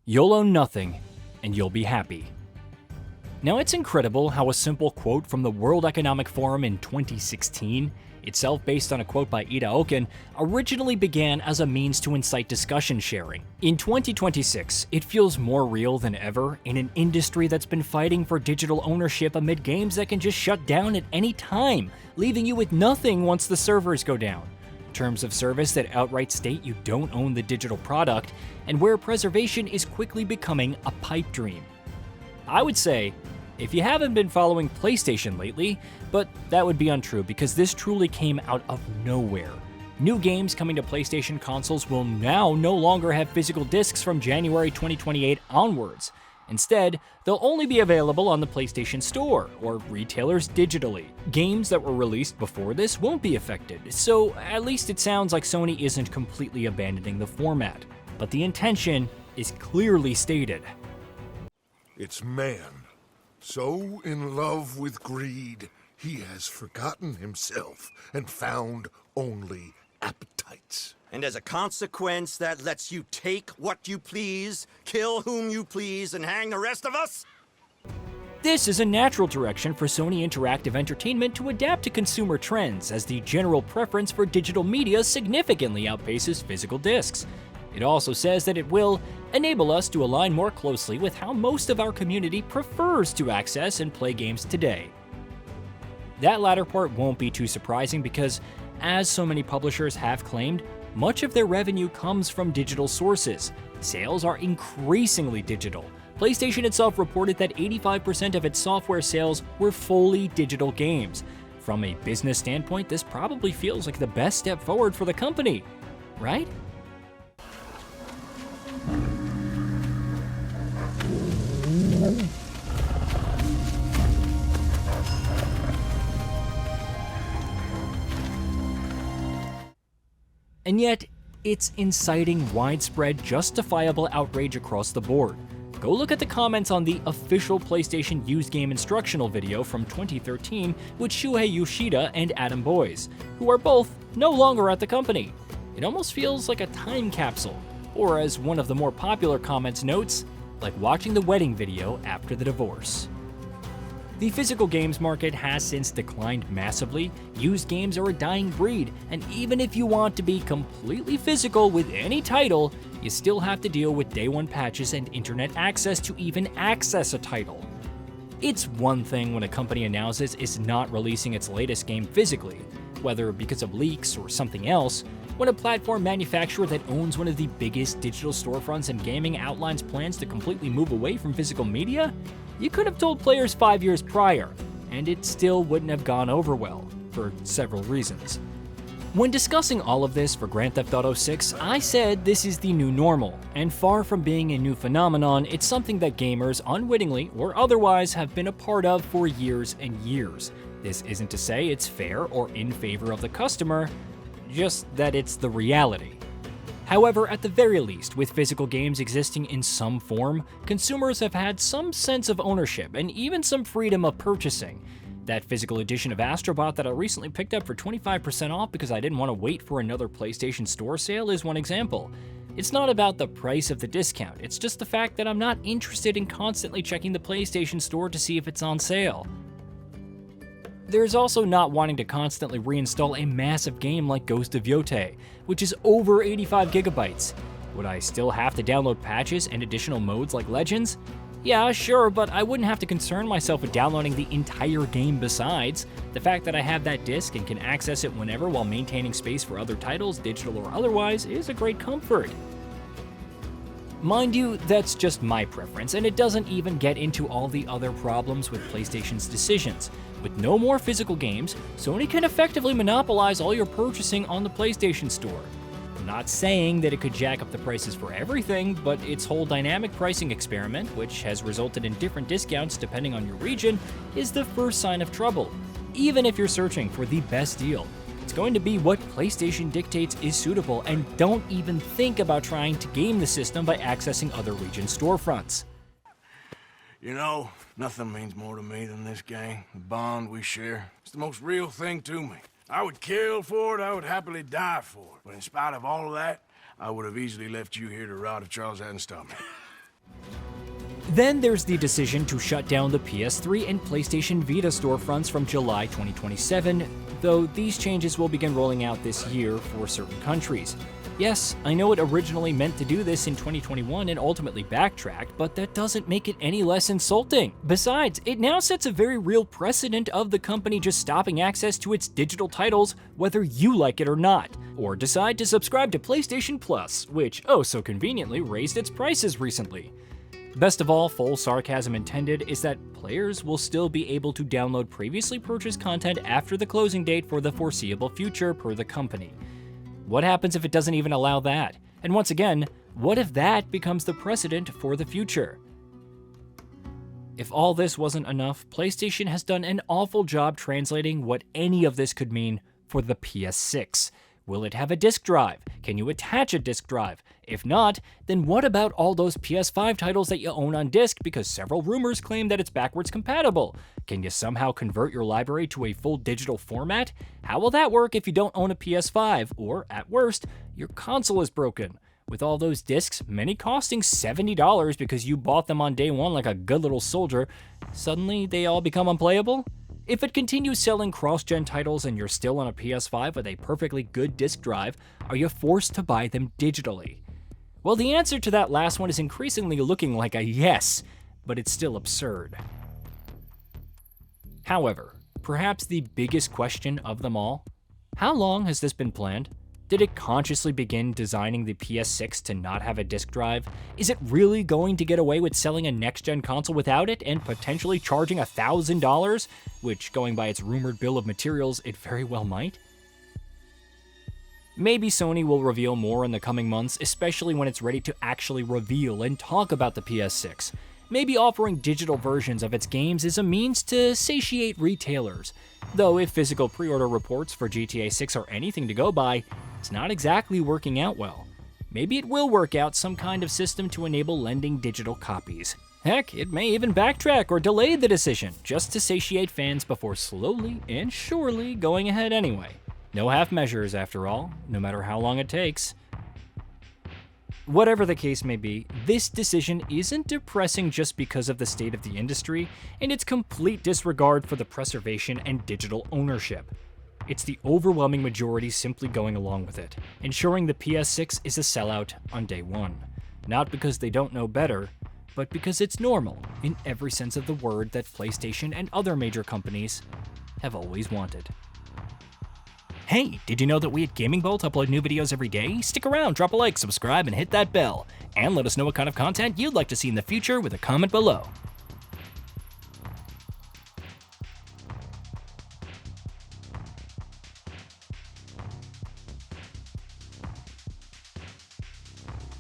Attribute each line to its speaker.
Speaker 1: You'll own nothing, and you'll be happy. Now, it's incredible how a simple quote from the World Economic Forum in 2016, itself based on a quote by Ida Oken, originally began as a means to incite discussion sharing. In 2026, it feels more real than ever in an industry that's been fighting for digital ownership amid games that can just shut down at any time, leaving you with nothing once the servers go down. Terms of service that outright state you don't own the digital product, and where preservation is quickly becoming a pipe dream. I would say, if you haven't been following PlayStation lately, but that would be untrue because this truly came out of nowhere. New games coming to PlayStation consoles will now no longer have physical discs from January 2028 onwards. Instead, they'll only be available on the PlayStation Store, or retailers digitally. Games that were released before this won't be affected, so at least it sounds like Sony isn't completely abandoning the format. But the intention is clearly stated.
Speaker 2: It's man, so in love with greed, he has forgotten himself and found only appetites.
Speaker 3: And as a consequence, that lets you take what you please, kill whom you please, and hang the rest of us?
Speaker 1: This is a natural direction for Sony Interactive Entertainment to adapt to consumer trends, as the general preference for digital media significantly outpaces physical discs. It also says that it will enable us to align more closely with how most of our community prefers to access and play games today. That latter part won't be too surprising because, as so many publishers have claimed, much of their revenue comes from digital sources. Sales are increasingly digital. PlayStation itself reported that 85% of its software sales were fully digital games. From a business standpoint, this probably feels like the best step forward for the company, right? And yet, it's inciting widespread, justifiable outrage across the board. Go look at the comments on the official PlayStation used game instructional video from 2013 with Shuhei Yoshida and Adam Boyes, who are both no longer at the company. It almost feels like a time capsule, or as one of the more popular comments notes, like watching the wedding video after the divorce. The physical games market has since declined massively. Used games are a dying breed, and even if you want to be completely physical with any title, you still have to deal with day one patches and internet access to even access a title. It's one thing when a company announces it's not releasing its latest game physically, whether because of leaks or something else. When a platform manufacturer that owns one of the biggest digital storefronts in gaming outlines plans to completely move away from physical media, you could have told players 5 years prior, and it still wouldn't have gone over well, for several reasons. When discussing all of this for Grand Theft Auto 6, I said this is the new normal, and far from being a new phenomenon, it's something that gamers, unwittingly or otherwise, have been a part of for years and years. This isn't to say it's fair or in favor of the customer, just that it's the reality. However, at the very least, with physical games existing in some form, consumers have had some sense of ownership and even some freedom of purchasing. That physical edition of Astrobot that I recently picked up for 25% off because I didn't want to wait for another PlayStation Store sale is one example. It's not about the price of the discount, it's just the fact that I'm not interested in constantly checking the PlayStation Store to see if it's on sale. There's also not wanting to constantly reinstall a massive game like Ghost of Yotei, which is over 85 gigabytes. Would I still have to download patches and additional modes like Legends? Yeah, sure, but I wouldn't have to concern myself with downloading the entire game besides. The fact that I have that disc and can access it whenever while maintaining space for other titles, digital or otherwise, is a great comfort. Mind you, that's just my preference, and it doesn't even get into all the other problems with PlayStation's decisions. With no more physical games, Sony can effectively monopolize all your purchasing on the PlayStation Store. I'm not saying that it could jack up the prices for everything, but its whole dynamic pricing experiment, which has resulted in different discounts depending on your region, is the first sign of trouble. Even if you're searching for the best deal, it's going to be what PlayStation dictates is suitable, and don't even think about trying to game the system by accessing other region storefronts.
Speaker 4: You know, nothing means more to me than this gang, the bond we share. It's the most real thing to me. I would kill for it, I would happily die for it. But in spite of all of that, I would have easily left you here to rot if Charles hadn't stopped me.
Speaker 1: Then there's the decision to shut down the PS3 and PlayStation Vita storefronts from July 2027, though these changes will begin rolling out this year for certain countries. Yes, I know it originally meant to do this in 2021 and ultimately backtracked, but that doesn't make it any less insulting. Besides, it now sets a very real precedent of the company just stopping access to its digital titles whether you like it or not, or decide to subscribe to PlayStation Plus, which oh so conveniently raised its prices recently. Best of all, full sarcasm intended, is that players will still be able to download previously purchased content after the closing date for the foreseeable future per the company. What happens if it doesn't even allow that? And once again, what if that becomes the precedent for the future? If all this wasn't enough, PlayStation has done an awful job translating what any of this could mean for the PS6. Will it have a disk drive? Can you attach a disk drive? If not, then what about all those PS5 titles that you own on disc because several rumors claim that it's backwards compatible? Can you somehow convert your library to a full digital format? How will that work if you don't own a PS5, or at worst, your console is broken? With all those discs, many costing $70 because you bought them on day one like a good little soldier, suddenly they all become unplayable? If it continues selling cross-gen titles and you're still on a PS5 with a perfectly good disc drive, are you forced to buy them digitally? Well, the answer to that last one is increasingly looking like a yes, but it's still absurd. However, perhaps the biggest question of them all, how long has this been planned? Did it consciously begin designing the PS6 to not have a disk drive? Is it really going to get away with selling a next-gen console without it and potentially charging $1,000? Which, going by its rumored bill of materials, it very well might? Maybe Sony will reveal more in the coming months, especially when it's ready to actually reveal and talk about the PS6. Maybe offering digital versions of its games is a means to satiate retailers. Though if physical pre-order reports for GTA 6 are anything to go by, it's not exactly working out well. Maybe it will work out some kind of system to enable lending digital copies. Heck, it may even backtrack or delay the decision, just to satiate fans before slowly and surely going ahead anyway. No half measures after all, no matter how long it takes. Whatever the case may be, this decision isn't depressing just because of the state of the industry and its complete disregard for the preservation and digital ownership. It's the overwhelming majority simply going along with it, ensuring the PS6 is a sellout on day one. Not because they don't know better, but because it's normal in every sense of the word that PlayStation and other major companies have always wanted. Hey, did you know that we at GamingBolt upload new videos every day? Stick around, drop a like, subscribe, and hit that bell. And let us know what kind of content you'd like to see in the future with a comment below.